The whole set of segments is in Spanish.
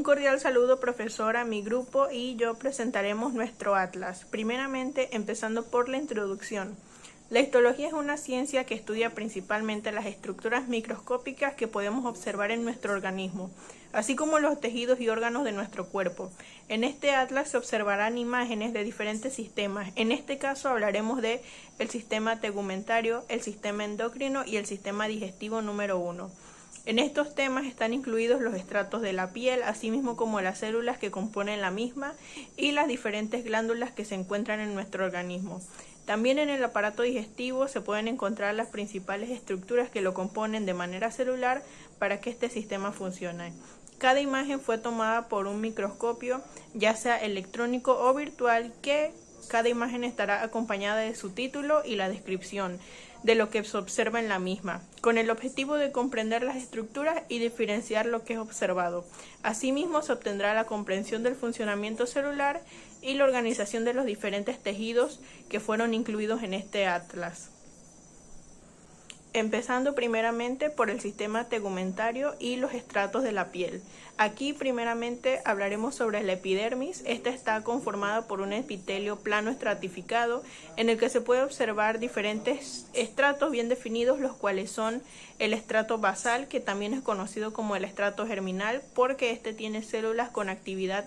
cordial saludo, profesora, mi grupo y yo presentaremos nuestro atlas. Primeramente, empezando por la introducción. La histología es una ciencia que estudia principalmente las estructuras microscópicas que podemos observar en nuestro organismo, así como los tejidos y órganos de nuestro cuerpo. En este atlas se observarán imágenes de diferentes sistemas. En este caso hablaremos de el sistema tegumentario, el sistema endocrino y el sistema digestivo número 1. En estos temas están incluidos los estratos de la piel, así mismo como las células que componen la misma y las diferentes glándulas que se encuentran en nuestro organismo. También en el aparato digestivo se pueden encontrar las principales estructuras que lo componen de manera celular para que este sistema funcione. Cada imagen fue tomada por un microscopio, ya sea electrónico o virtual, que cada imagen estará acompañada de su título y la descripción de lo que se observa en la misma, con el objetivo de comprender las estructuras y diferenciar lo que es observado. Asimismo, se obtendrá la comprensión del funcionamiento celular y la organización de los diferentes tejidos que fueron incluidos en este atlas. Empezando primeramente por el sistema tegumentario y los estratos de la piel. Aquí primeramente hablaremos sobre la epidermis. Esta está conformada por un epitelio plano estratificado en el que se puede observar diferentes estratos bien definidos, los cuales son el estrato basal, que también es conocido como el estrato germinal porque este tiene células con actividad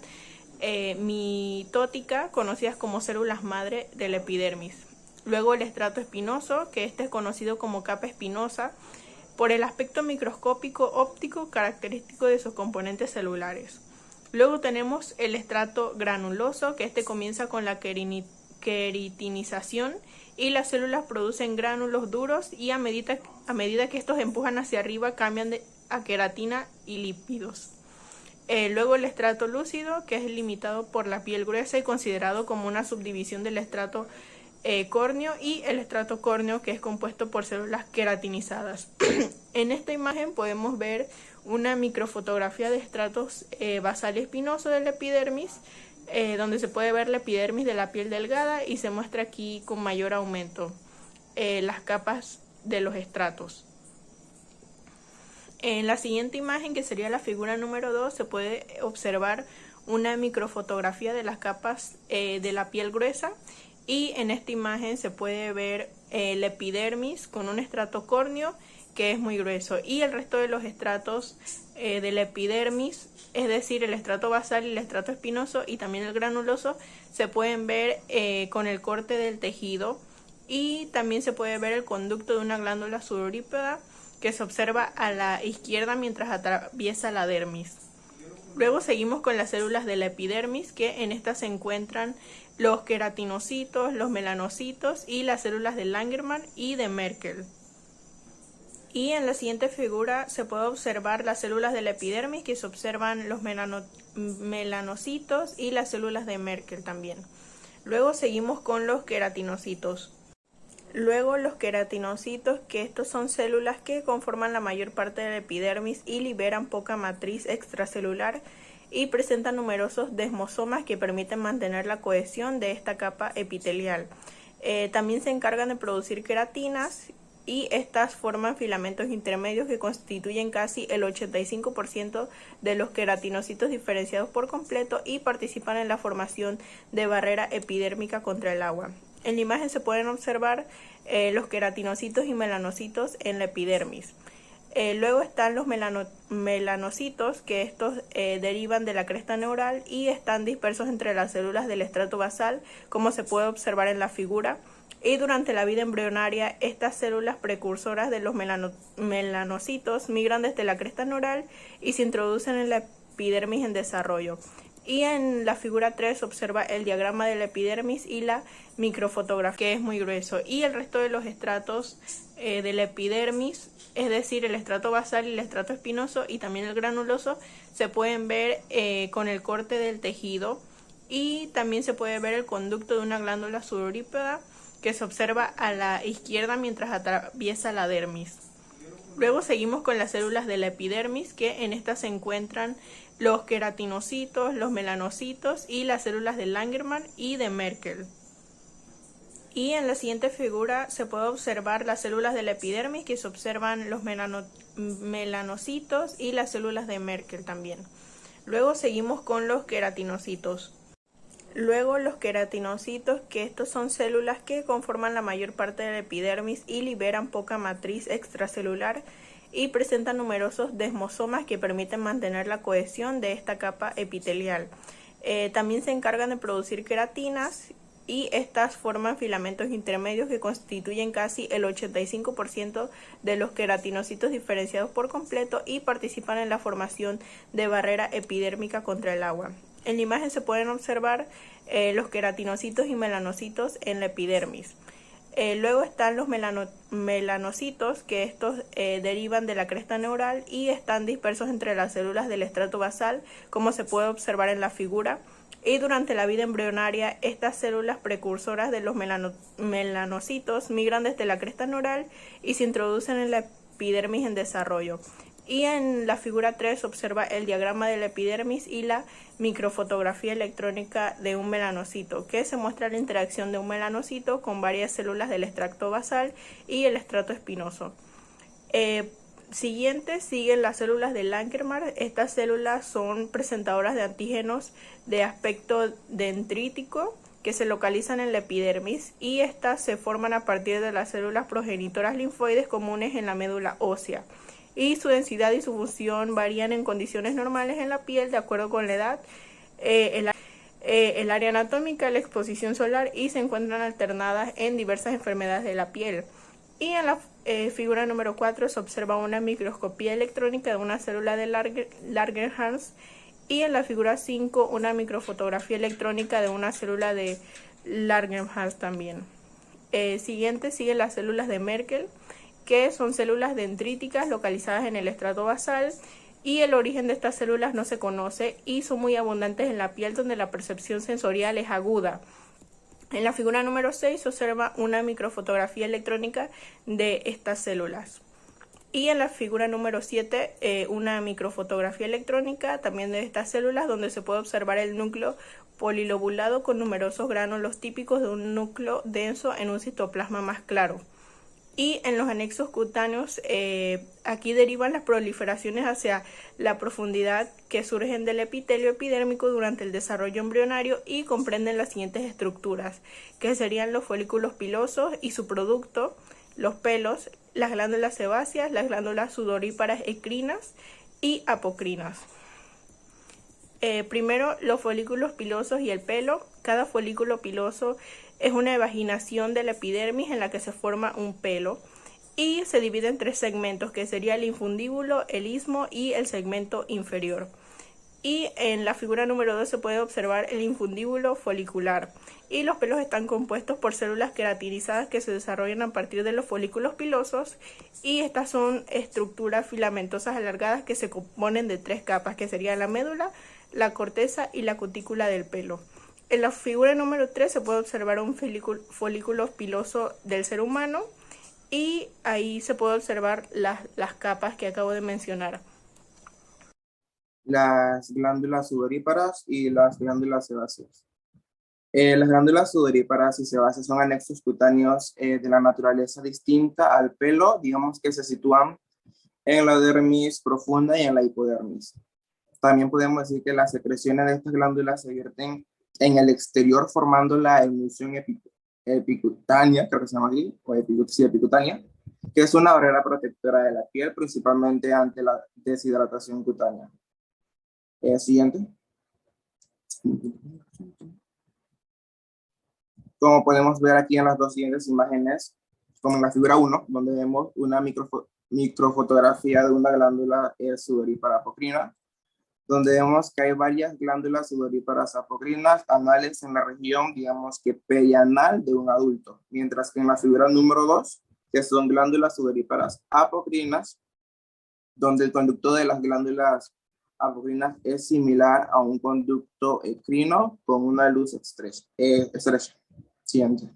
mitótica, conocidas como células madre de la epidermis. Luego el estrato espinoso, que este es conocido como capa espinosa por el aspecto microscópico óptico característico de sus componentes celulares. Luego tenemos el estrato granuloso, que este comienza con la queratinización y las células producen gránulos duros y a medida que estos empujan hacia arriba cambian a queratina y lípidos. Luego el estrato lúcido, que es limitado por la piel gruesa y considerado como una subdivisión del estrato córneo, y el estrato córneo, que es compuesto por células queratinizadas. En esta imagen podemos ver una microfotografía de estratos basal y espinoso de la epidermis, donde se puede ver la epidermis de la piel delgada y se muestra aquí con mayor aumento las capas de los estratos. En la siguiente imagen, que sería la figura número 2, se puede observar una microfotografía de las capas de la piel gruesa. Y en esta imagen se puede ver la epidermis con un estrato córneo que es muy grueso, y el resto de los estratos de la epidermis, es decir, el estrato basal y el estrato espinoso y también el granuloso, se pueden ver con el corte del tejido, y también se puede ver el conducto de una glándula sudorípara que se observa a la izquierda mientras atraviesa la dermis. Luego seguimos con las células de la epidermis, que en estas se encuentran los queratinocitos, los melanocitos y las células de Langermann y de Merkel. Y en la siguiente figura se puede observar las células de la epidermis, que se observan los melanocitos y las células de Merkel también. Luego seguimos con los queratinocitos. Luego los queratinocitos, que estos son células que conforman la mayor parte de la epidermis y liberan poca matriz extracelular y presentan numerosos desmosomas que permiten mantener la cohesión de esta capa epitelial. También se encargan de producir queratinas, y estas forman filamentos intermedios que constituyen casi el 85% de los queratinocitos diferenciados por completo y participan en la formación de barrera epidérmica contra el agua. En la imagen se pueden observar los queratinocitos y melanocitos en la epidermis. Luego están los melanocitos, que estos derivan de la cresta neural y están dispersos entre las células del estrato basal, como se puede observar en la figura. Y durante la vida embrionaria, estas células precursoras de los melanocitos migran desde la cresta neural y se introducen en la epidermis en desarrollo. Y en la figura 3 se observa el diagrama de la epidermis y la microfotografía, que es muy grueso. Y el resto de los estratos de la epidermis, es decir, el estrato basal y el estrato espinoso y también el granuloso, se pueden ver con el corte del tejido, y también se puede ver el conducto de una glándula sudorípara que se observa a la izquierda mientras atraviesa la dermis. Luego seguimos con las células de la epidermis, que en estas se encuentran los queratinocitos, los melanocitos y las células de Langermann y de Merkel. Y en la siguiente figura se puede observar las células de la epidermis, que se observan los melanocitos y las células de Merkel también. Luego seguimos con los queratinocitos. Luego los queratinocitos, que estos son células que conforman la mayor parte de la epidermis y liberan poca matriz extracelular y presentan numerosos desmosomas que permiten mantener la cohesión de esta capa epitelial. También se encargan de producir queratinas y estas forman filamentos intermedios que constituyen casi el 85% de los queratinocitos diferenciados por completo y participan en la formación de barrera epidérmica contra el agua. En la imagen se pueden observar los queratinocitos y melanocitos en la epidermis. Luego están los melanocitos, que estos derivan de la cresta neural y están dispersos entre las células del estrato basal, como se puede observar en la figura. Y durante la vida embrionaria, estas células precursoras de los melanocitos migran desde la cresta neural y se introducen en la epidermis en desarrollo. Y en la figura 3 se observa el diagrama de la epidermis y la microfotografía electrónica de un melanocito, que se muestra la interacción de un melanocito con varias células del estrato basal y el estrato espinoso. Siguiente siguen las células de Langermann. Estas células son presentadoras de antígenos de aspecto dendrítico que se localizan en la epidermis y estas se forman a partir de las células progenitoras linfoides comunes en la médula ósea. Y su densidad y su función varían en condiciones normales en la piel de acuerdo con la edad, el área anatómica, la exposición solar y se encuentran alternadas en diversas enfermedades de la piel. Y en la figura número 4 se observa una microscopía electrónica de una célula de Langerhans y en la figura 5 una microfotografía electrónica de una célula de Langerhans también. Siguiente siguen las células de Merkel, que son células dendríticas localizadas en el estrato basal y el origen de estas células no se conoce y son muy abundantes en la piel donde la percepción sensorial es aguda. En la figura número 6 se observa una microfotografía electrónica de estas células. Y en la figura número 7 una microfotografía electrónica también de estas células donde se puede observar el núcleo polilobulado con numerosos gránulos típicos de un núcleo denso en un citoplasma más claro. Y en los anexos cutáneos, aquí derivan las proliferaciones hacia la profundidad que surgen del epitelio epidérmico durante el desarrollo embrionario y comprenden las siguientes estructuras, que serían los folículos pilosos y su producto, los pelos, las glándulas sebáceas, las glándulas sudoríparas ecrinas y apocrinas. Primero, los folículos pilosos y el pelo. Cada folículo piloso es una evaginación de la epidermis en la que se forma un pelo y se divide en 3 segmentos, que sería el infundíbulo, el istmo y el segmento inferior. Y en la figura número 2 se puede observar el infundíbulo folicular. Y los pelos están compuestos por células queratinizadas que se desarrollan a partir de los folículos pilosos. Y estas son estructuras filamentosas alargadas que se componen de 3 capas, que serían la médula, la corteza y la cutícula del pelo. En la figura número 3 se puede observar un folículo piloso del ser humano y ahí se puede observar las capas que acabo de mencionar. Las glándulas sudoríparas y las glándulas sebáceas. Las glándulas sudoríparas y sebáceas son anexos cutáneos de la naturaleza distinta al pelo, digamos que se sitúan en la dermis profunda y en la hipodermis. También podemos decir que las secreciones de estas glándulas se vierten en el exterior formando la emulsión epicutánea, creo que se llama aquí, o epicutánea, que es una barrera protectora de la piel, principalmente ante la deshidratación cutánea. Siguiente. Como podemos ver aquí en las 2 siguientes imágenes, como en la figura 1, donde vemos una microfotografía de una glándula sudorípara apocrina, donde vemos que hay varias glándulas sudoríparas apocrinas anales en la región, digamos que perianal de un adulto, mientras que en la figura número 2, que son glándulas sudoríparas apocrinas, donde el conducto de las glándulas apocrinas es similar a un conducto ecrino con una luz estrecha. Siguiente.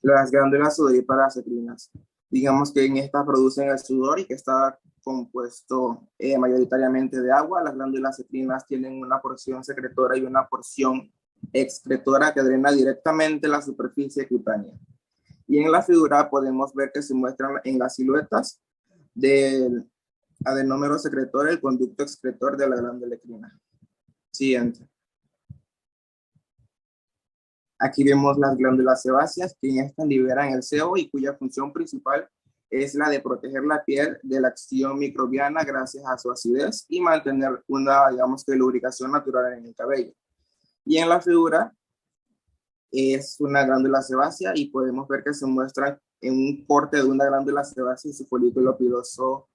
Las glándulas sudoríparas ecrinas. Digamos que en estas producen el sudor y que está compuesto mayoritariamente de agua. Las glándulas ecrinas tienen una porción secretora y una porción excretora que drena directamente la superficie cutánea. Y en la figura podemos ver que se muestran en las siluetas del adenómero secretor, el conducto excretor de la glándula endocrina. Siguiente. Aquí vemos las glándulas sebáceas, que en estas liberan el sebo y cuya función principal es la de proteger la piel de la acción microbiana gracias a su acidez y mantener una, digamos que, lubricación natural en el cabello. Y en la figura es una glándula sebácea y podemos ver que se muestra en un corte de una glándula sebácea y su folículo piloso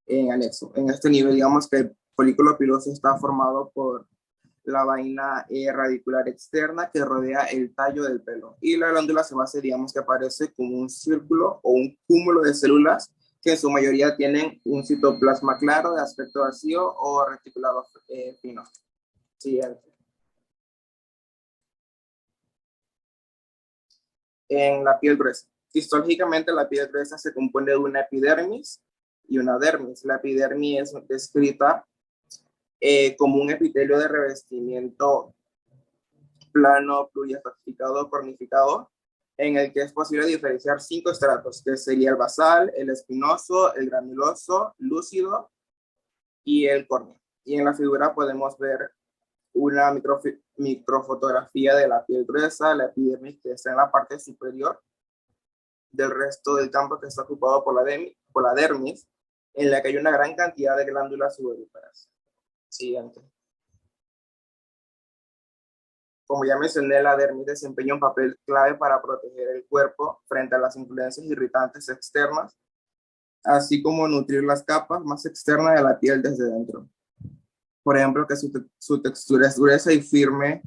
en anexo. En este nivel, digamos que el folículo piloso está formado por la vaina radicular externa que rodea el tallo del pelo. Y la glándula sebácea, digamos que aparece como un círculo o un cúmulo de células que en su mayoría tienen un citoplasma claro de aspecto vacío o reticulado fino. Siguiente. En la piel gruesa. Histológicamente, la piel gruesa se compone de una epidermis y una dermis. La epidermis es descrita como un epitelio de revestimiento plano, pluriestratificado, cornificado, en el que es posible diferenciar 5 estratos, que sería el basal, el espinoso, el granuloso, lúcido y el córneo. Y en la figura podemos ver una microfotografía de la piel gruesa, la epidermis, que está en la parte superior del resto del campo que está ocupado por la dermis, en la que hay una gran cantidad de glándulas sudoríparas. Siguiente. Como ya mencioné, la dermis desempeña un papel clave para proteger el cuerpo frente a las influencias irritantes externas, así como nutrir las capas más externas de la piel desde dentro. Por ejemplo, que su textura es gruesa y firme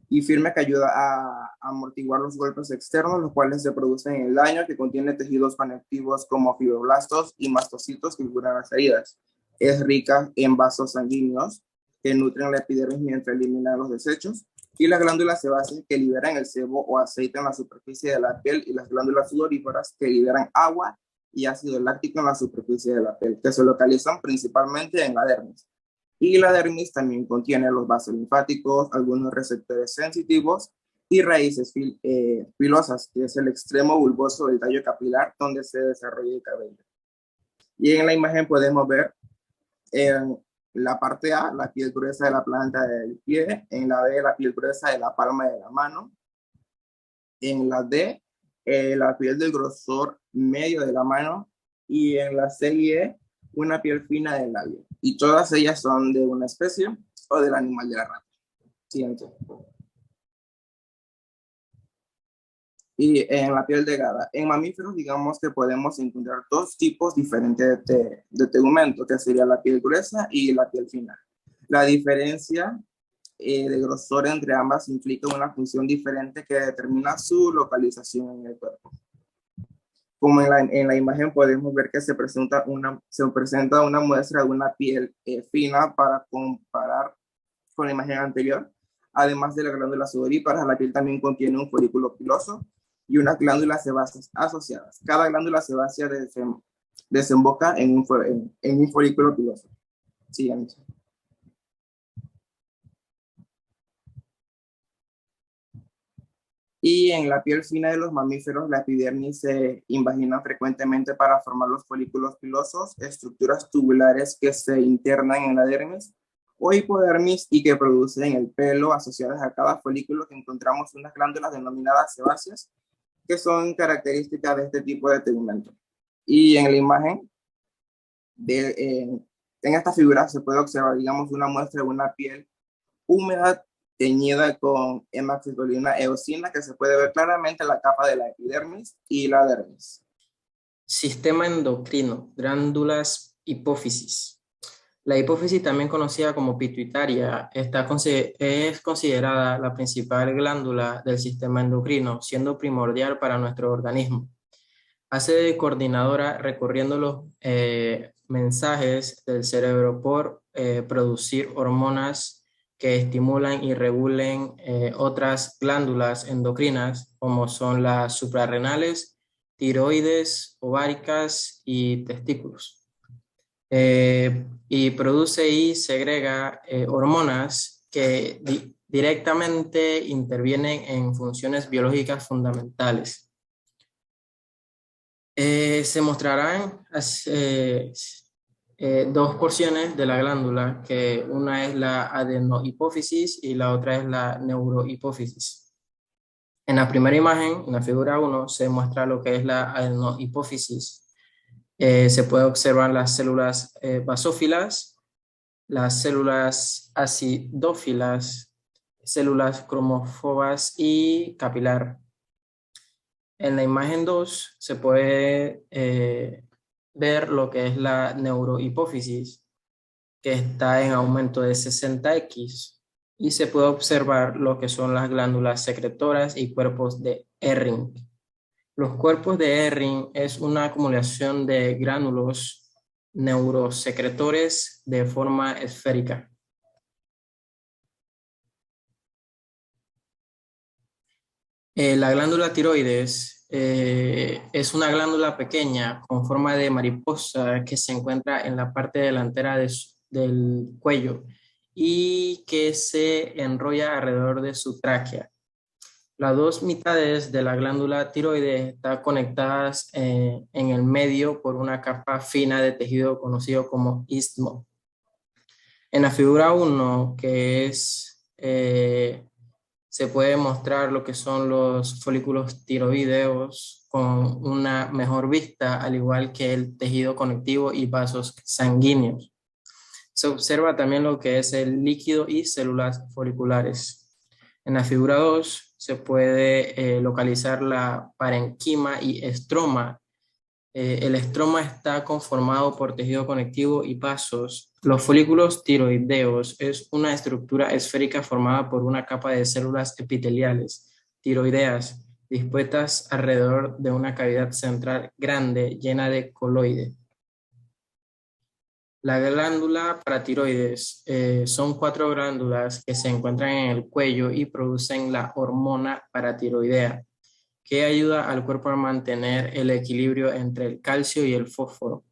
que ayuda a amortiguar los golpes externos, los cuales se producen en el daño, que contiene tejidos conectivos como fibroblastos y mastocitos que curan las heridas. Es rica en vasos sanguíneos que nutren la epidermis mientras eliminan los desechos, y las glándulas sebáceas que liberan el sebo o aceite en la superficie de la piel, y las glándulas sudoríparas que liberan agua y ácido láctico en la superficie de la piel, que se localizan principalmente en la dermis. Y la dermis también contiene los vasos linfáticos, algunos receptores sensitivos y raíces pilosas, que es el extremo bulboso del tallo capilar donde se desarrolla el cabello. Y en la imagen podemos ver en la parte A, la piel gruesa de la planta del pie; en la B, la piel gruesa de la palma de la mano; en la D, la piel del grosor medio de la mano; y en la C y E, una piel fina del labio. Y todas ellas son de una especie o del animal de la rata. Siguiente. Y en la piel delgada. En mamíferos, digamos que podemos encontrar dos tipos diferentes de tegumento, que sería la piel gruesa y la piel fina. La diferencia de grosor entre ambas implica una función diferente que determina su localización en el cuerpo. Como en la imagen podemos ver que se presenta una muestra de una piel fina para comparar con la imagen anterior. Además de la glándula sudorípara, la piel también contiene un folículo piloso y unas glándulas sebáceas asociadas. Cada glándula sebácea desemboca en un folículo piloso. Siguiente. Y en la piel fina de los mamíferos, la epidermis se invagina frecuentemente para formar los folículos pilosos, estructuras tubulares que se internan en la dermis o hipodermis y que producen el pelo. Asociadas a cada folículo que encontramos unas glándulas denominadas sebáceas, que son características de este tipo de tegumento. Y en la imagen, en esta figura se puede observar, digamos, una muestra de una piel húmeda teñida con hemacetolina eosina, que se puede ver claramente en la capa de la epidermis y la dermis. Sistema endocrino, glándulas hipófisis. La hipófisis, también conocida como pituitaria, es considerada la principal glándula del sistema endocrino, siendo primordial para nuestro organismo. Hace de coordinadora recorriendo los mensajes del cerebro por producir hormonas que estimulan y regulen otras glándulas endocrinas, como son las suprarrenales, tiroides, ováricas y testículos. Y produce y segrega hormonas que directamente intervienen en funciones biológicas fundamentales. Se mostrarán dos porciones de la glándula, que una es la adenohipófisis y la otra es la neurohipófisis. En la primera imagen, en la figura 1, se muestra lo que es la adenohipófisis. Se puede observar las células basófilas, las células acidófilas, células cromófobas y capilar. En la imagen 2 se puede ver lo que es la neurohipófisis, que está en aumento de 60X, y se puede observar lo que son las glándulas secretoras y cuerpos de Erring. Los cuerpos de Erring es una acumulación de gránulos neurosecretores de forma esférica. La glándula tiroides es una glándula pequeña con forma de mariposa que se encuentra en la parte delantera del cuello y que se enrolla alrededor de su tráquea. Las dos mitades de la glándula tiroides están conectadas en el medio por una capa fina de tejido conocido como istmo. En la figura 1, que es se puede mostrar lo que son los folículos tiroideos con una mejor vista, al igual que el tejido conectivo y vasos sanguíneos. Se observa también lo que es el líquido y células foliculares. En la figura 2 se puede localizar la parenquima y estroma. El estroma está conformado por tejido conectivo y vasos. Los folículos tiroideos es una estructura esférica formada por una capa de células epiteliales tiroideas dispuestas alrededor de una cavidad central grande llena de coloide. La glándula paratiroides son 4 glándulas que se encuentran en el cuello y producen la hormona paratiroidea, que ayuda al cuerpo a mantener el equilibrio entre el calcio y el fósforo.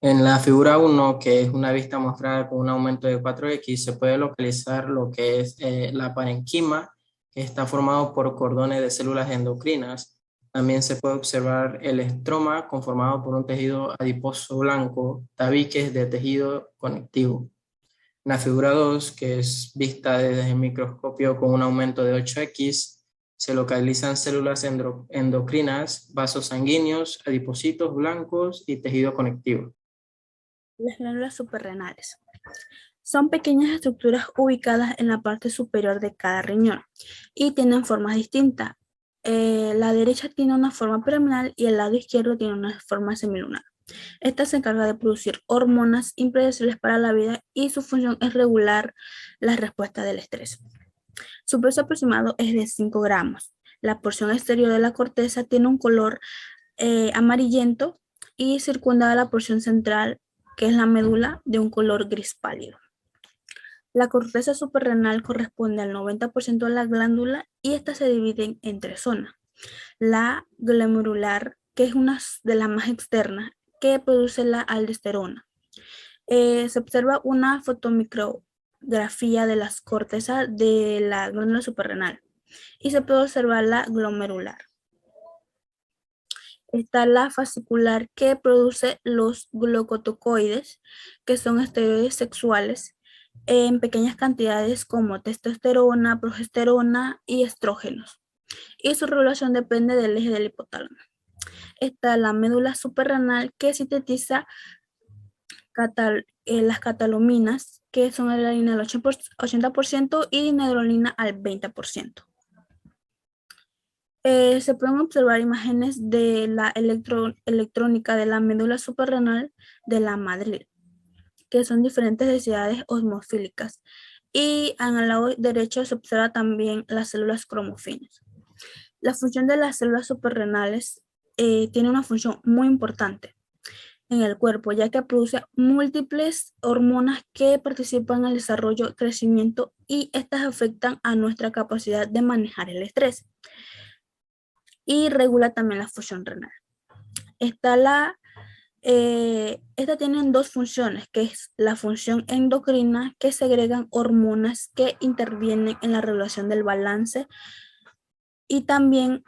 En la figura 1, que es una vista mostrada con un aumento de 4X, se puede localizar lo que es la parenquima, que está formado por cordones de células endocrinas. También se puede observar el estroma, conformado por un tejido adiposo blanco, tabiques de tejido conectivo. En la figura 2, que es vista desde el microscopio con un aumento de 8X, se localizan células endocrinas, vasos sanguíneos, adipocitos blancos y tejido conectivo. Las glándulas suprarrenales son pequeñas estructuras ubicadas en la parte superior de cada riñón y tienen formas distintas. La derecha tiene una forma piramidal y el lado izquierdo tiene una forma semilunar. Esta se encarga de producir hormonas impredecibles para la vida y su función es regular la respuesta del estrés. Su peso aproximado es de 5 gramos. La porción exterior de la corteza tiene un color amarillento y circunda la porción central, que es la médula, de un color gris pálido. La corteza suprarrenal corresponde al 90% de la glándula y estas se dividen en 3 zonas. La glomerular, que es una de las más externas, que produce la aldosterona. Se observa una fotomicrografía de las cortezas de la glándula suprarrenal y se puede observar la glomerular. Está la fascicular, que produce los glucocorticoides, que son esteroides sexuales en pequeñas cantidades como testosterona, progesterona y estrógenos. Y su regulación depende del eje del hipotálamo. Está la médula suprarrenal, que sintetiza las catalaminas, que son adrenalina al 80% y neurolina al 20%. Se pueden observar imágenes de la electrónica de la médula suprarrenal de la madre, que son diferentes densidades osmofílicas. Y en el lado derecho se observa también las células cromofines. La función de las células suprarrenales tiene una función muy importante en el cuerpo, ya que produce múltiples hormonas que participan en el desarrollo, crecimiento, y estas afectan a nuestra capacidad de manejar el estrés. Y regula también la función renal. Esta tiene 2 funciones, que es la función endocrina, que segregan hormonas que intervienen en la regulación del balance, y también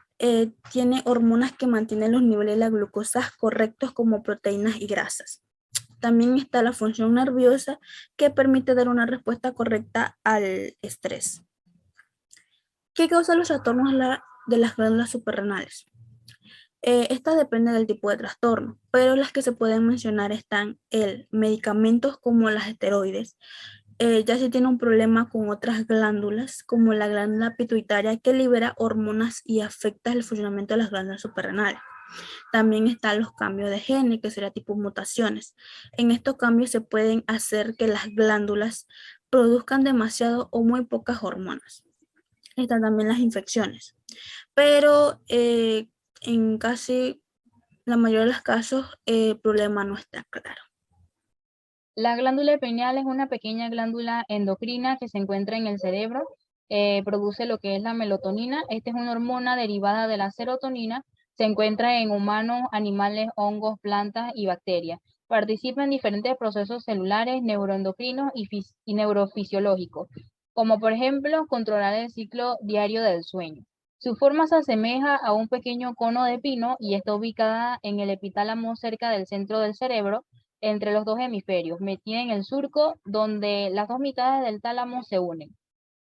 tiene hormonas que mantienen los niveles de la glucosa correctos como proteínas y grasas. También está la función nerviosa que permite dar una respuesta correcta al estrés. ¿Qué causa los trastornos de las glándulas suprarrenales? Estas dependen del tipo de trastorno, pero las que se pueden mencionar están medicamentos como las esteroides, ya si tiene un problema con otras glándulas, como la glándula pituitaria que libera hormonas y afecta el funcionamiento de las glándulas suprarrenales. También están los cambios de genes, que sería tipo mutaciones. En estos cambios se pueden hacer que las glándulas produzcan demasiado o muy pocas hormonas. Están también las infecciones, pero en casi la mayoría de los casos el problema no está claro. La glándula pineal es una pequeña glándula endocrina que se encuentra en el cerebro, produce lo que es la melatonina. Esta es una hormona derivada de la serotonina, se encuentra en humanos, animales, hongos, plantas y bacterias. Participa en diferentes procesos celulares, neuroendocrinos y neurofisiológicos, como por ejemplo controlar el ciclo diario del sueño. Su forma se asemeja a un pequeño cono de pino y está ubicada en el epitálamo cerca del centro del cerebro, entre los dos hemisferios, metida en el surco donde las dos mitades del tálamo se unen.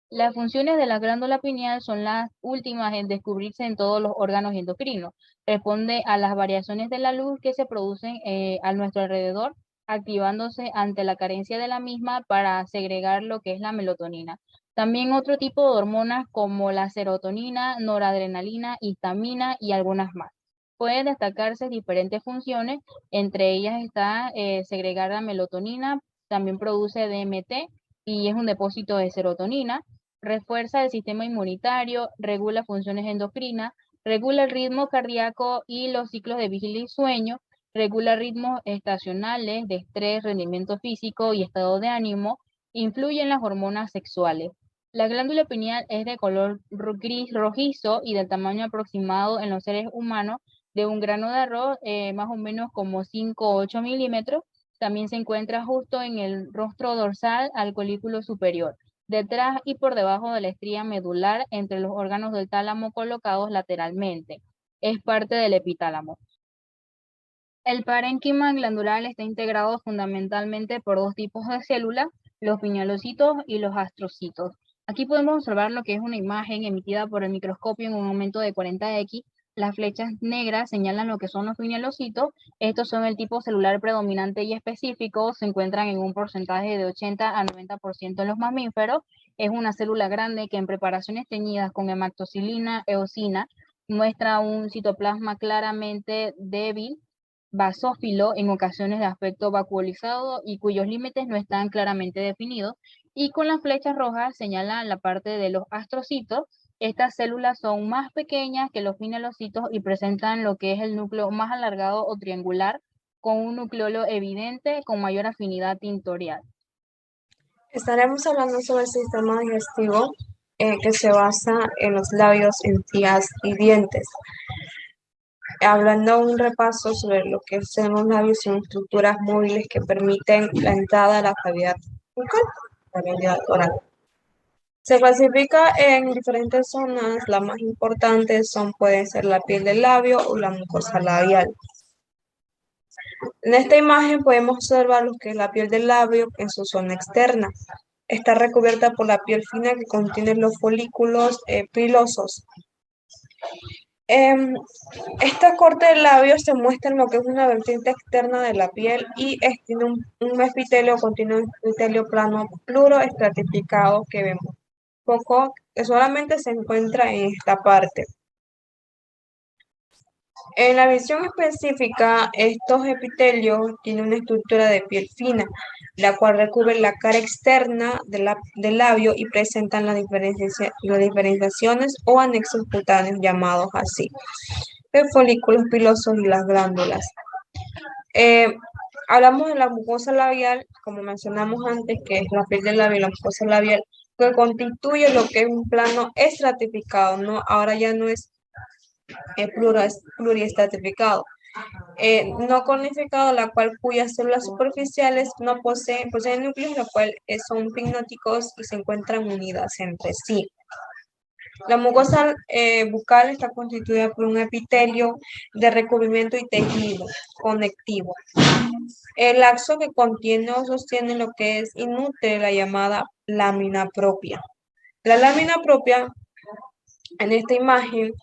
Las funciones de la glándula pineal son las últimas en descubrirse en todos los órganos endocrinos. Responde a las variaciones de la luz que se producen a nuestro alrededor, activándose ante la carencia de la misma para segregar lo que es la melatonina. También otro tipo de hormonas como la serotonina, noradrenalina, histamina y algunas más. Pueden destacarse diferentes funciones, entre ellas está segregar la melatonina, también produce DMT y es un depósito de serotonina, refuerza el sistema inmunitario, regula funciones endocrinas, regula el ritmo cardíaco y los ciclos de vigilia y sueño, regula ritmos estacionales de estrés, rendimiento físico y estado de ánimo, influye en las hormonas sexuales. La glándula pineal es de color gris rojizo y del tamaño aproximado en los seres humanos de un grano de arroz, más o menos como 5 o 8 milímetros. También se encuentra justo en el rostro dorsal al colículo superior, detrás y por debajo de la estría medular entre los órganos del tálamo colocados lateralmente. Es parte del epitálamo. El parénquima glandular está integrado fundamentalmente por dos tipos de células, los pinealocitos y los astrocitos. Aquí podemos observar lo que es una imagen emitida por el microscopio en un aumento de 40x. Las flechas negras señalan lo que son los pinealocitos. Estos son el tipo celular predominante y específico. Se encuentran en un porcentaje de 80 a 90% en los mamíferos. Es una célula grande que en preparaciones teñidas con hematoxilina, eosina, muestra un citoplasma claramente débil, basófilo, en ocasiones de aspecto vacuolizado y cuyos límites no están claramente definidos. Y con las flechas rojas señalan la parte de los astrocitos. Estas células son más pequeñas que los pinealocitos y presentan lo que es el núcleo más alargado o triangular, con un nucleolo evidente con mayor afinidad tintorial. Estaremos hablando sobre el sistema digestivo que se basa en los labios, encías y dientes. Hablando un repaso sobre lo que son los labios, son estructuras móviles que permiten la entrada a la cavidad bucal, la cavidad oral. Se clasifica en diferentes zonas. Las más importantes pueden ser la piel del labio o la mucosa labial. En esta imagen podemos observar lo que es la piel del labio en su zona externa. Está recubierta por la piel fina que contiene los folículos pilosos. Esta corte del labio se muestra en lo que es una vertiente externa de la piel y tiene un epitelio, contiene un epitelio plano pluristratificado que vemos poco, que solamente se encuentra en esta parte. En la visión específica, estos epitelios tienen una estructura de piel fina, la cual recubre la cara externa del labio y presentan las diferenciaciones o anexos cutáneos llamados así, de folículos pilosos y las glándulas. Hablamos de la mucosa labial, como mencionamos antes, que es la piel del labio y la mucosa labial, que constituye lo que es un plano estratificado, ¿no? Ahora ya no es pluriestratificado, no conificado, cuyas células superficiales no poseen núcleos, lo cual son pinóticos y se encuentran unidas entre sí. La mucosa bucal está constituida por un epitelio de recubrimiento y tejido conectivo. El laxo que contiene o sostiene lo que es inútil, la llamada lámina propia. La lámina propia, en esta imagen,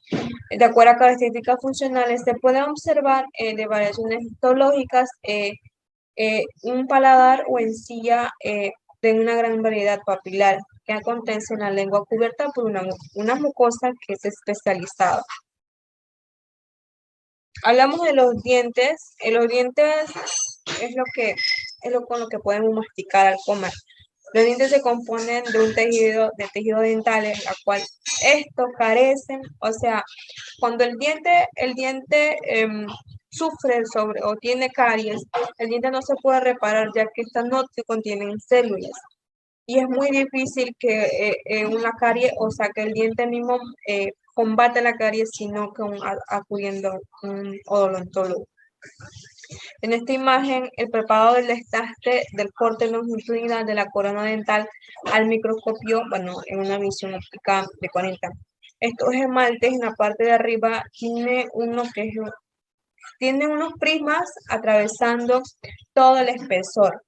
de acuerdo a características funcionales, se pueden observar de variaciones histológicas, un paladar o encía de una gran variedad papilar que acontece en la lengua cubierta por una mucosa que es especializada. Hablamos de los dientes. Los dientes es lo con lo que podemos masticar al comer. Los dientes se componen de un tejido dental, la cual estos carecen, o sea, cuando el diente sufre o tiene caries, el diente no se puede reparar ya que estas no se contienen células. Y es muy difícil que una carie, o sea, que el diente mismo combate la caries, sino que acudiendo a un odontólogo. En esta imagen, el preparado del desgaste del corte longitudinal de la corona dental al microscopio, bueno, en una visión óptica de 40. Estos esmaltes en la parte de arriba tiene unos prismas atravesando todo el espesor.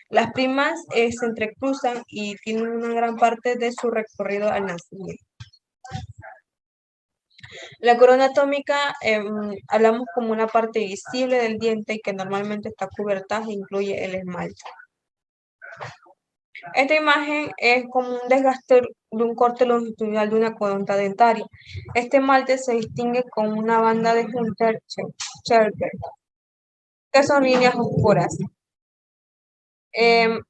Las primas se entrecruzan y tienen una gran parte de su recorrido al nacimiento. La corona atómica hablamos como una parte visible del diente y que normalmente está cubierta e incluye el esmalte. Esta imagen es como un desgaste de un corte longitudinal de una corona dentaria. Este esmalte se distingue con una banda de Hunter-Schafer, que son líneas oscuras.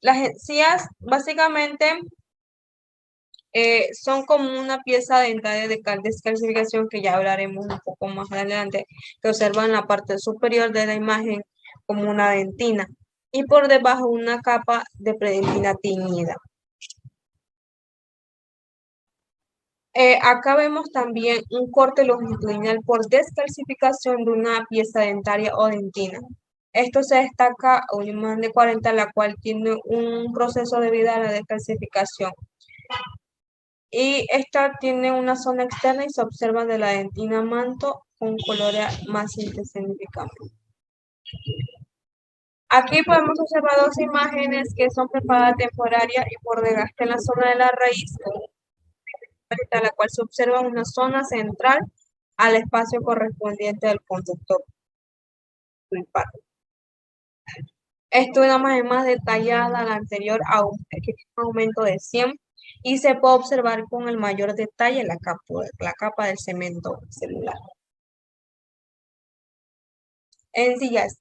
Las encías básicamente son como una pieza dentaria de descalcificación que ya hablaremos un poco más adelante, que observan la parte superior de la imagen como una dentina y por debajo una capa de predentina teñida. Acá vemos también un corte longitudinal por descalcificación de una pieza dentaria o dentina. Esto se destaca a una imagen de 40, la cual tiene un proceso debido a la descalcificación. Y esta tiene una zona externa y se observa de la dentina manto con colores más intensificados. Aquí podemos observar dos imágenes que son preparadas temporaria y por desgaste en la zona de la raíz, a la cual se observa una zona central al espacio correspondiente del conductor pulpar. Esto es una imagen más detallada a la anterior, que tiene un aumento de 100 y se puede observar con el mayor detalle la capa del cemento celular. Encías.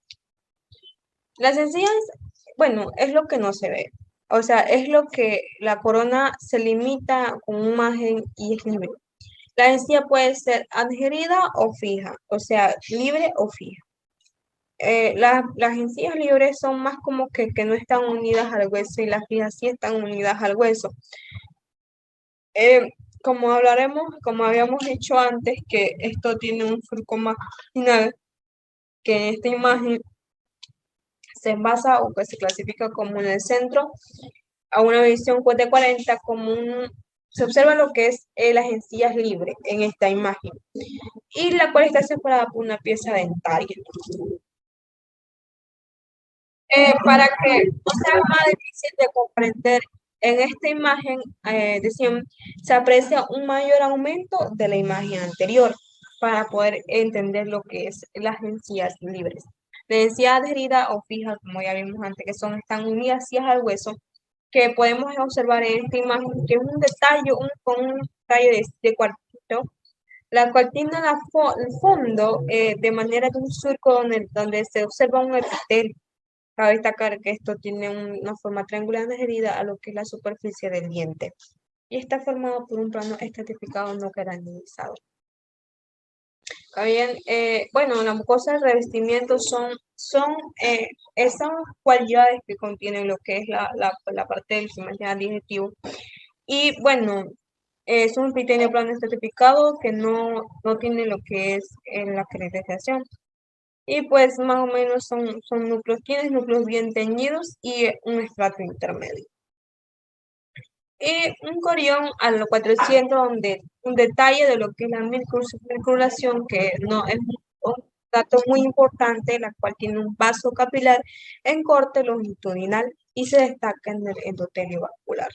Las encías, bueno, es lo que no se ve. O sea, es lo que la corona se limita con un margen y es libre. La encía puede ser adherida o fija, o sea, libre o fija. Las encías libres son más como que no están unidas al hueso y las fijas sí están unidas al hueso. Como hablaremos, como habíamos dicho antes, que esto tiene un surco marginal, que en esta imagen se basa o que se clasifica como en el centro, a una visión de 40 como se observa lo que es las encías libres en esta imagen, y la cual está separada por una pieza dentaria. Para que no sea más difícil de comprender, en esta imagen se aprecia un mayor aumento de la imagen anterior para poder entender lo que es las encías libres. La encía adherida o fija, como ya vimos antes, que están unidas hacia el hueso, que podemos observar en esta imagen, que es un detalle, con un detalle de cuartito, la cual tiene el fondo de manera de un surco donde se observa un epitelio. Cabe destacar que esto tiene una forma triangular adherida a lo que es la superficie del diente y está formado por un plano estratificado no granulizado. Bien, bueno, la mucosa de revestimiento son esas cualidades que contienen lo que es la parte del sistema digestivo. Y bueno, es un epitelio plano estratificado que no tiene lo que es la cristalización. Y pues más o menos son núcleos, tienes núcleos bien teñidos y un estrato intermedio. Y un corión a los 400, donde un detalle de lo que es la circulación, que no es un dato muy importante, la cual tiene un vaso capilar en corte longitudinal y se destaca en el endotelio vascular.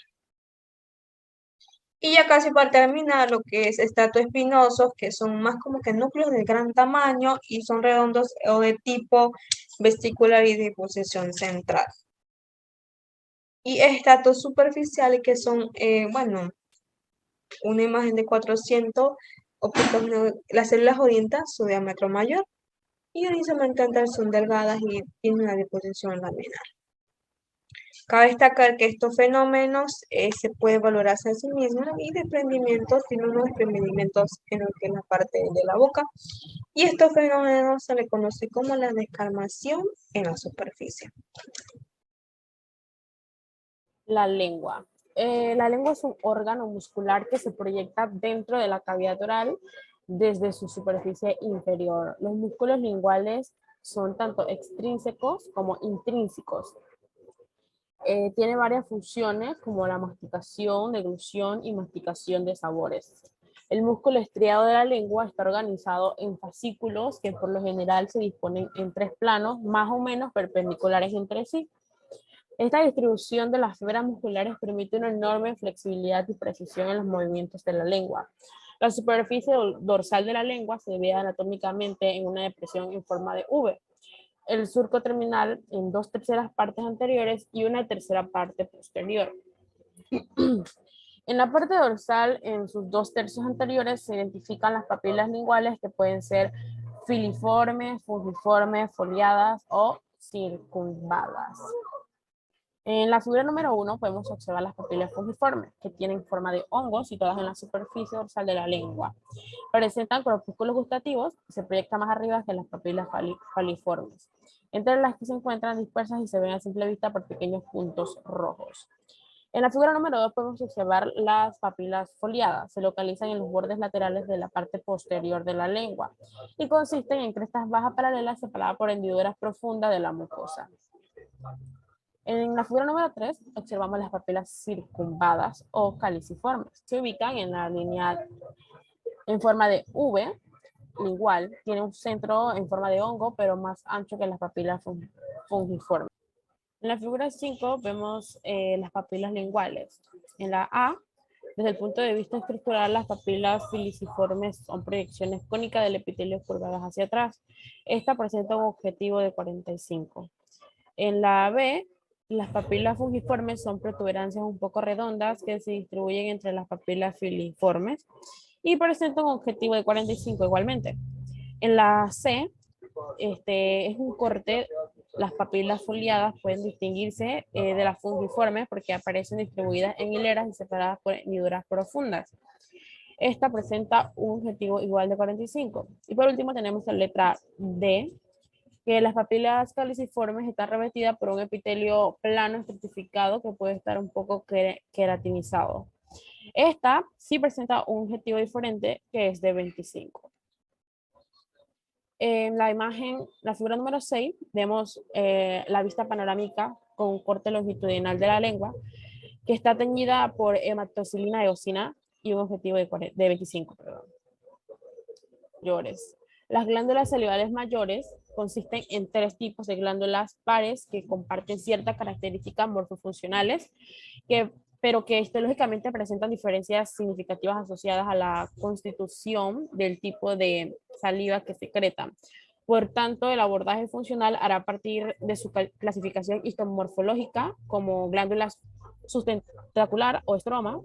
Y ya casi para terminar, lo que es estratoespinosos, que son más como que núcleos de gran tamaño y son redondos o de tipo vesicular y de posición central. Y estratos superficiales, que son, bueno, una imagen de 400 ópticos, las células odientas, su diámetro mayor, y horizontalmente son delgadas y tienen una disposición laminar. Cabe destacar que estos fenómenos se puede valorarse a sí mismos y desprendimientos, tienen unos desprendimientos en lo que es la parte de la boca, y estos fenómenos se le conoce como la descamación en la superficie. La lengua. La lengua es un órgano muscular que se proyecta dentro de la cavidad oral desde su superficie inferior. Los músculos linguales son tanto extrínsecos como intrínsecos. Tiene varias funciones como la masticación, deglución y masticación de sabores. El músculo estriado de la lengua está organizado en fascículos que por lo general se disponen en 3 planos más o menos perpendiculares entre sí. Esta distribución de las fibras musculares permite una enorme flexibilidad y precisión en los movimientos de la lengua. La superficie dorsal de la lengua se divide anatómicamente en una depresión en forma de V. El surco terminal en 2/3 partes anteriores y una tercera parte posterior. En la parte dorsal, en sus 2/3 anteriores, se identifican las papilas linguales que pueden ser filiformes, fungiformes, foliadas o circunvadas. En la figura número 1 podemos observar las papilas fungiformes, que tienen forma de hongos situadas en la superficie dorsal de la lengua. Presentan corpúsculos gustativos y se proyectan más arriba que las papilas faliformes, entre las que se encuentran dispersas y se ven a simple vista por pequeños puntos rojos. En la figura número 2 podemos observar las papilas foliadas. Se localizan en los bordes laterales de la parte posterior de la lengua y consisten en crestas bajas paralelas separadas por hendiduras profundas de la mucosa. En la figura número 3 observamos las papilas circunvadas o caliciformes. Se ubican en la línea en forma de V, lingual. Tiene un centro en forma de hongo, pero más ancho que las papilas fungiformes. En la figura 5 vemos las papilas linguales. En la A, desde el punto de vista estructural, las papilas filiciformes son proyecciones cónicas del epitelio curvadas hacia atrás. Esta presenta un objetivo de 45. En la B, las papilas fungiformes son protuberancias un poco redondas que se distribuyen entre las papilas filiformes y presentan un objetivo de 45 igualmente. En la C, es un corte. Las papilas foliadas pueden distinguirse de las fungiformes porque aparecen distribuidas en hileras y separadas por hendiduras profundas. Esta presenta un objetivo igual de 45. Y por último tenemos la letra D, que las papilas caliciformes están revestidas por un epitelio plano estratificado que puede estar un poco queratinizado. Esta sí presenta un objetivo diferente que es de 25. En la imagen, la figura número 6, vemos la vista panorámica con corte longitudinal de la lengua, que está teñida por hematoxilina eosina y un objetivo de 25. Mayores. Las glándulas salivales mayores consisten en 3 tipos de glándulas pares que comparten ciertas características morfofuncionales, pero que histológicamente presentan diferencias significativas asociadas a la constitución del tipo de saliva que secretan. Por tanto, el abordaje funcional hará a partir de su clasificación histomorfológica como glándulas sustentacular o estroma,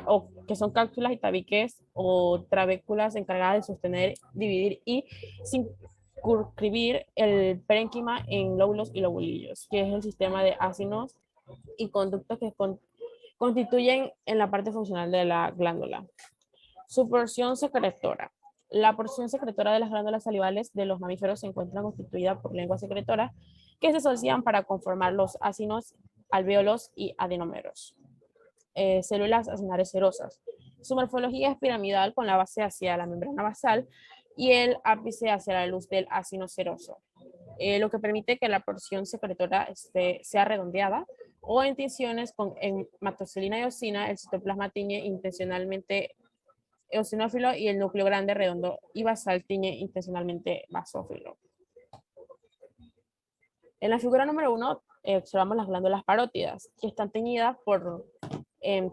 o que son cápsulas y tabiques o trabéculas encargadas de sostener, dividir y circunscribir el parénquima en lóbulos y lobulillos, que es el sistema de ácidos y conductos que constituyen en la parte funcional de la glándula. Su porción secretora. La porción secretora de las glándulas salivales de los mamíferos se encuentra constituida por lenguas secretoras que se asocian para conformar los ácidos, alvéolos y adenómeros. Células acinares serosas. Su morfología es piramidal con la base hacia la membrana basal y el ápice hacia la luz del ácido seroso, lo que permite que la porción secretora sea redondeada o en tinciones con hematoxilina y eosina, el citoplasma tiñe intencionalmente eosinófilo y el núcleo grande, redondo y basal tiñe intencionalmente basófilo. En la figura número 1 observamos las glándulas parótidas, que están teñidas por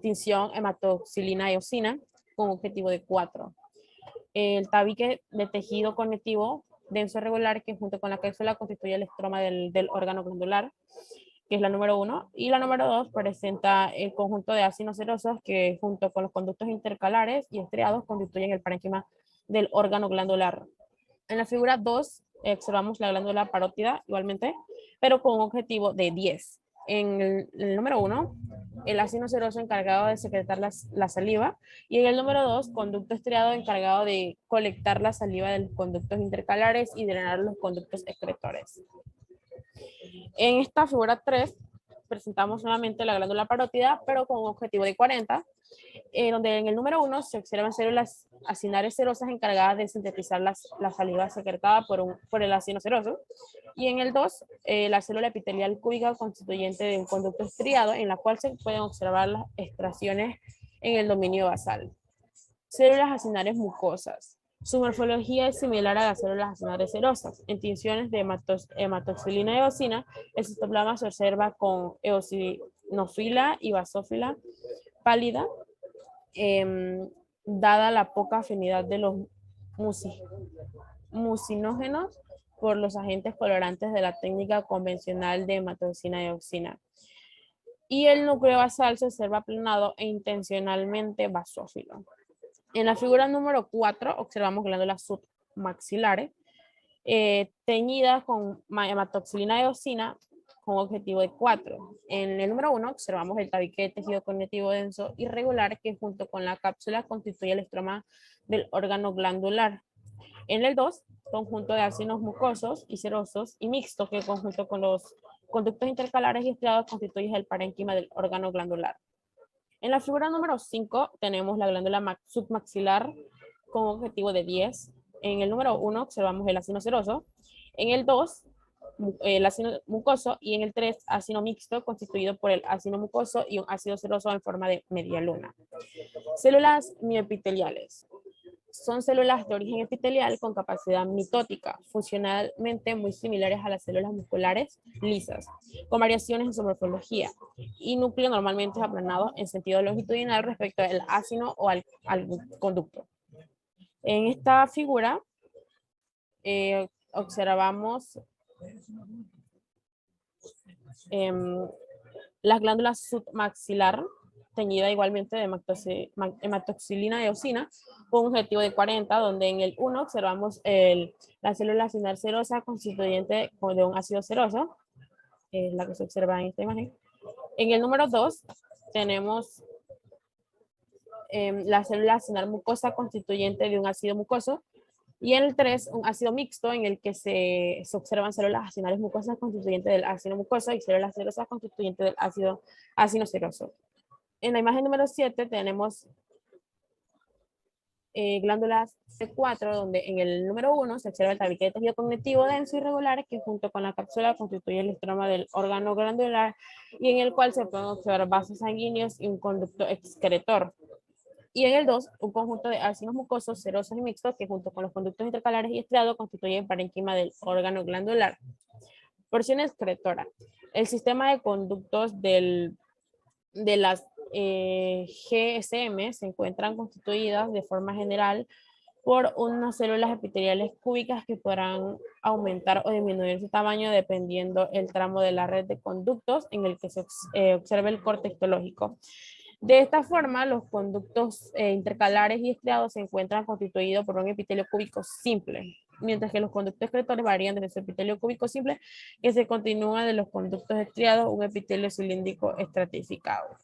tinción hematoxilina y eosina con objetivo de 4. El tabique de tejido conectivo denso regular, que junto con la cápsula constituye el estroma del órgano glandular, que es la número 1, y la número 2 presenta el conjunto de ácidos serosos que junto con los conductos intercalares y estriados constituyen el parénquima del órgano glandular. En la figura 2 observamos la glándula parótida igualmente, pero con un objetivo de 10. En el número 1, el ácido seroso encargado de secretar la saliva, y en el número 2, conducto estriado encargado de colectar la saliva de los conductos intercalares y drenar los conductos excretores. En esta figura 3 presentamos nuevamente la glándula parótida, pero con un objetivo de 40, donde en el número 1 se observan células acinares serosas encargadas de sintetizar la saliva secretada por el ácido seroso, y en el 2 la célula epitelial cúbica constituyente de un conducto estriado en la cual se pueden observar las extracciones en el dominio basal. Células acinares mucosas. Su morfología es similar a las células acinares serosas. En tinciones de hematoxilina y eosina, el citoplasma se observa con eosinófila y basófila pálida, dada la poca afinidad de los mucinógenos por los agentes colorantes de la técnica convencional de hematoxilina y eosina. Y el núcleo basal se observa aplanado e intencionalmente basófilo. En la figura número 4 observamos glándulas submaxilares teñidas con hematoxilina y eosina con objetivo de 4. En el número 1 observamos el tabique de tejido conectivo denso irregular que junto con la cápsula constituye el estroma del órgano glandular. En el 2, conjunto de ácidos mucosos y serosos y mixto que conjunto con los conductos intercalares y estriados constituye el parénquima del órgano glandular. En la figura número 5 tenemos la glándula submaxilar con objetivo de 10. En el número 1 observamos el ácido seroso. En el 2, el ácido mucoso. Y en el 3, ácido mixto constituido por el ácido mucoso y un ácido seroso en forma de media luna. Células mioepiteliales. Son células de origen epitelial con capacidad mitótica, funcionalmente muy similares a las células musculares lisas, con variaciones en su morfología, y núcleo normalmente aplanado en sentido longitudinal respecto al ácido o al conducto. En esta figura observamos las glándulas submaxilar, teñida igualmente de hematoxilina y eosina, con un objetivo de 40, donde en el 1 observamos la célula acinar serosa constituyente de un ácido seroso, la que se observa en esta imagen. En el número 2 tenemos la célula acinar mucosa constituyente de un ácido mucoso, y en el 3 un ácido mixto en el que se observan células acinares mucosas constituyentes del ácido mucoso y células serosas constituyentes del ácido seroso. En la imagen número 7 tenemos glándulas C4, donde en el número 1 se observa el tabique de tejido conectivo denso irregular que junto con la cápsula constituye el estroma del órgano glandular y en el cual se pueden observar vasos sanguíneos y un conducto excretor. Y en el 2, un conjunto de ácidos mucosos, serosos y mixtos que junto con los conductos intercalares y estriados constituyen el parénquima del órgano glandular. Porción excretora. El sistema de conductos de las GSM se encuentran constituidas de forma general por unas células epiteliales cúbicas que podrán aumentar o disminuir su tamaño dependiendo el tramo de la red de conductos en el que se observe el corte histológico. De esta forma, los conductos intercalares y estriados se encuentran constituidos por un epitelio cúbico simple, mientras que los conductos excretores varían desde el epitelio cúbico simple que se continúa de los conductos estriados, un epitelio cilíndrico estratificado.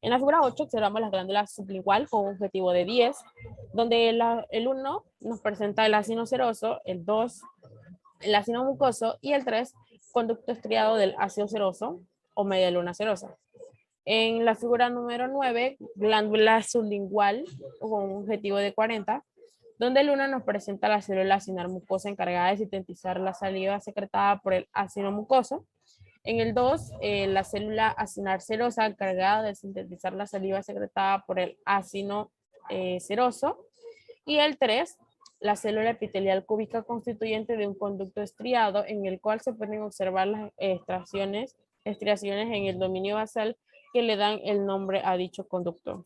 En la figura 8 observamos las glándulas sublingual con un objetivo de 10, donde el 1 nos presenta el ácido seroso, el 2 el ácido mucoso y el 3 conducto estriado del ácido seroso o media luna serosa. En la figura número 9, glándula sublingual con un objetivo de 40, donde el 1 nos presenta la célula acinar mucosa encargada de sintetizar la saliva secretada por el ácido mucoso. En el 2, la célula acinar serosa encargada de sintetizar la saliva secretada por el ácido seroso. Y el 3, la célula epitelial cúbica constituyente de un conducto estriado en el cual se pueden observar las estriaciones en el dominio basal que le dan el nombre a dicho conducto.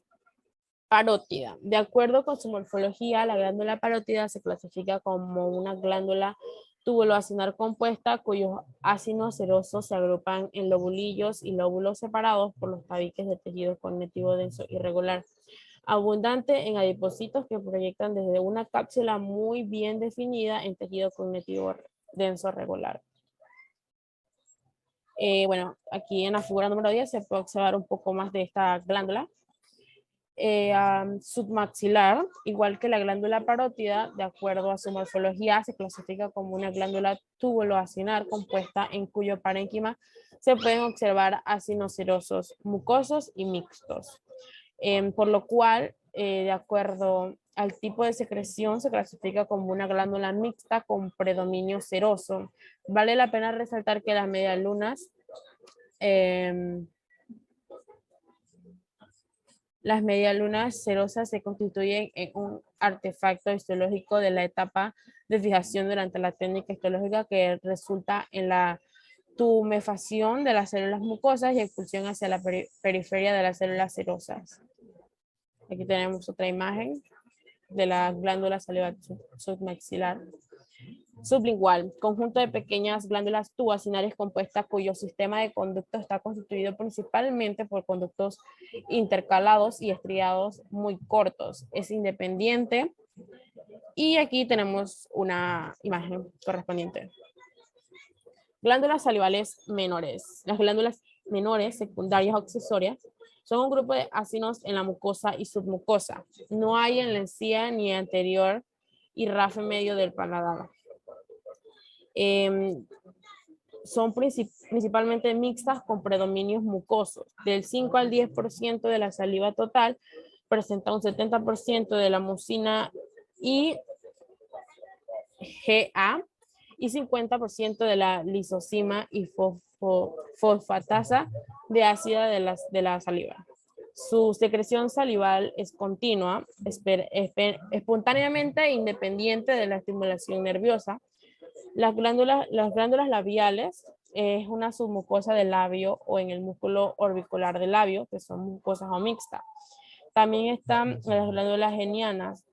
Parótida. De acuerdo con su morfología, la glándula parótida se clasifica como una glándula tubuloacinar compuesta cuyos ácidos serosos se agrupan en lobulillos y lóbulos separados por los tabiques de tejido conectivo denso irregular, abundante en adipocitos que proyectan desde una cápsula muy bien definida en tejido conectivo denso regular. Bueno, aquí en la figura número 10 se puede observar un poco más de esta glándula. Submaxilar, igual que la glándula parótida, de acuerdo a su morfología, se clasifica como una glándula tubuloacinar compuesta en cuyo parénquima se pueden observar ácidos serosos mucosos y mixtos. Por lo cual, de acuerdo al tipo de secreción, se clasifica como una glándula mixta con predominio seroso. Vale la pena resaltar que las medialunas serosas se constituyen en un artefacto histológico de la etapa de fijación durante la técnica histológica que resulta en la tumefacción de las células mucosas y expulsión hacia la periferia de las células serosas. Aquí tenemos otra imagen de la glándula salivar submaxilar. Sublingual, conjunto de pequeñas glándulas tubuacinales compuestas cuyo sistema de conducto está constituido principalmente por conductos intercalados y estriados muy cortos. Es independiente. Y aquí tenemos una imagen correspondiente. Glándulas salivales menores. Las glándulas menores, secundarias o accesorias, son un grupo de ácidos en la mucosa y submucosa. No hay en la encía ni anterior y rafe medio del paladar. Son principalmente mixtas con predominios mucosos. Del 5 al 10% de la saliva total presenta un 70% de la mucina y GA y 50% de la lisozima y fosfatasa de ácida de la saliva. Su secreción salival es continua, espontáneamente e independiente de la estimulación nerviosa. Las glándulas labiales es una submucosa del labio o en el músculo orbicular del labio, que son mucosas o mixtas. También están las glándulas genianas,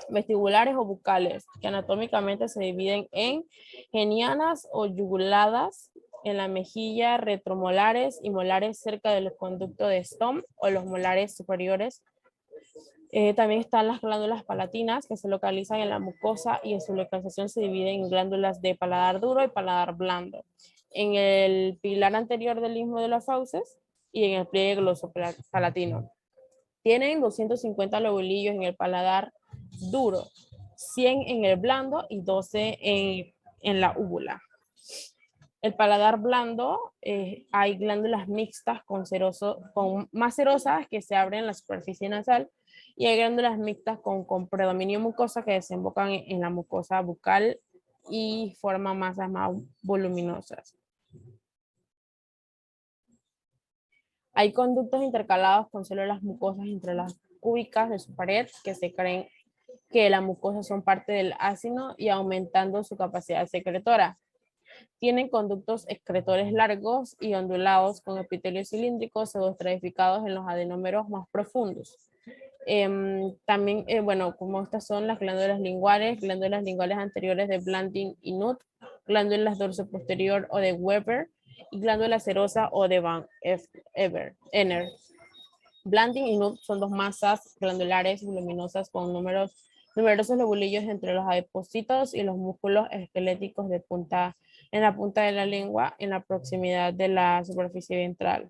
vestibulares o bucales, que anatómicamente se dividen en genianas o yuguladas en la mejilla, retromolares y molares cerca del conducto de Stone o los molares superiores. También están las glándulas palatinas que se localizan en la mucosa y en su localización se dividen en glándulas de paladar duro y paladar blando. En el pilar anterior del istmo de las fauces y en el pliegue glosopalatino. Tienen 250 lobulillos en el paladar duro, 100 en el blando y 12 en la úvula. El paladar blando, hay glándulas mixtas con más cerosas que se abren en la superficie nasal y hay glándulas mixtas con predominio mucosa que desembocan en la mucosa bucal y forman masas más voluminosas. Hay conductos intercalados con células mucosas entre las cúbicas de su pared que se creen que las mucosas son parte del ácido y aumentando su capacidad secretora. Tienen conductos excretores largos y ondulados con epitelio cilíndrico pseudoestratificados en los adenómeros más profundos. También, bueno, como estas son las glándulas linguales anteriores de Blanding y Nutt, glándulas dorsoposterior o de Weber y glándula serosa o de Van Enner. Blanding y Nutt son dos masas glandulares luminosas con numerosos lobulillos entre los adipocitos y los músculos esqueléticos en la punta de la lengua, en la proximidad de la superficie ventral.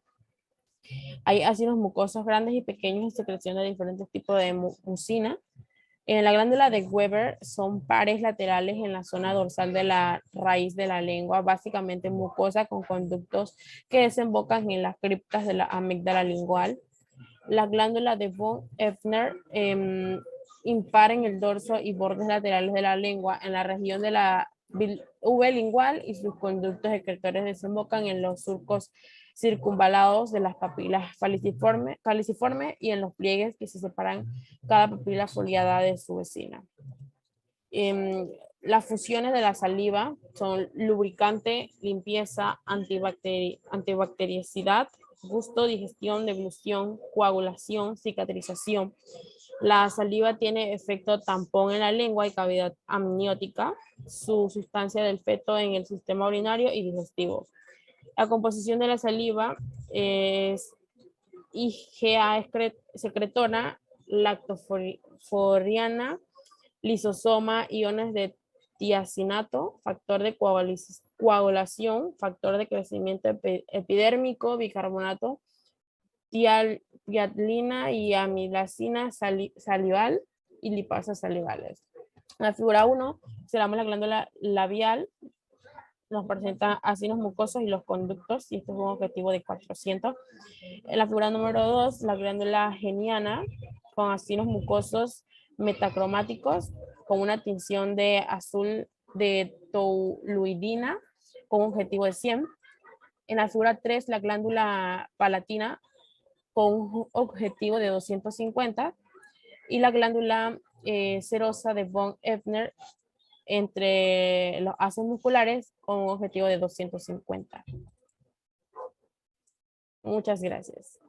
Hay ácidos mucosos grandes y pequeños y secreción de diferentes tipos de mucina. En la glándula de Weber son pares laterales en la zona dorsal de la raíz de la lengua, básicamente mucosa con conductos que desembocan en las criptas de la amígdala lingual. La glándula de von Effner impar en el dorso y bordes laterales de la lengua en la región de la V lingual y sus conductos excretores desembocan en los surcos circunvalados de las papilas faliciformes y en los pliegues que se separan cada papila foliada de su vecina. Las funciones de la saliva son lubricante, limpieza, antibactericidad, gusto, digestión, deglución, coagulación, cicatrización. La saliva tiene efecto tampón en la lengua y cavidad amniótica, su sustancia del feto en el sistema urinario y digestivo. La composición de la saliva es IgA secretona, lactoforiana, lisosoma, iones de tiacinato, factor de coagulación, factor de crecimiento epidérmico, bicarbonato, tialina y amilacina salival y lipasas salivales. En la figura 1 observamos la glándula labial, nos presenta acinos mucosos y los conductos, y este es un objetivo de 400. En la figura número 2, la glándula geniana, con acinos mucosos metacromáticos, con una tinción de azul de toluidina, con un objetivo de 100. En la figura 3, la glándula palatina, con un objetivo de 250. Y la glándula serosa de von Ebner, entre los haces musculares, con un objetivo de 250. Muchas gracias.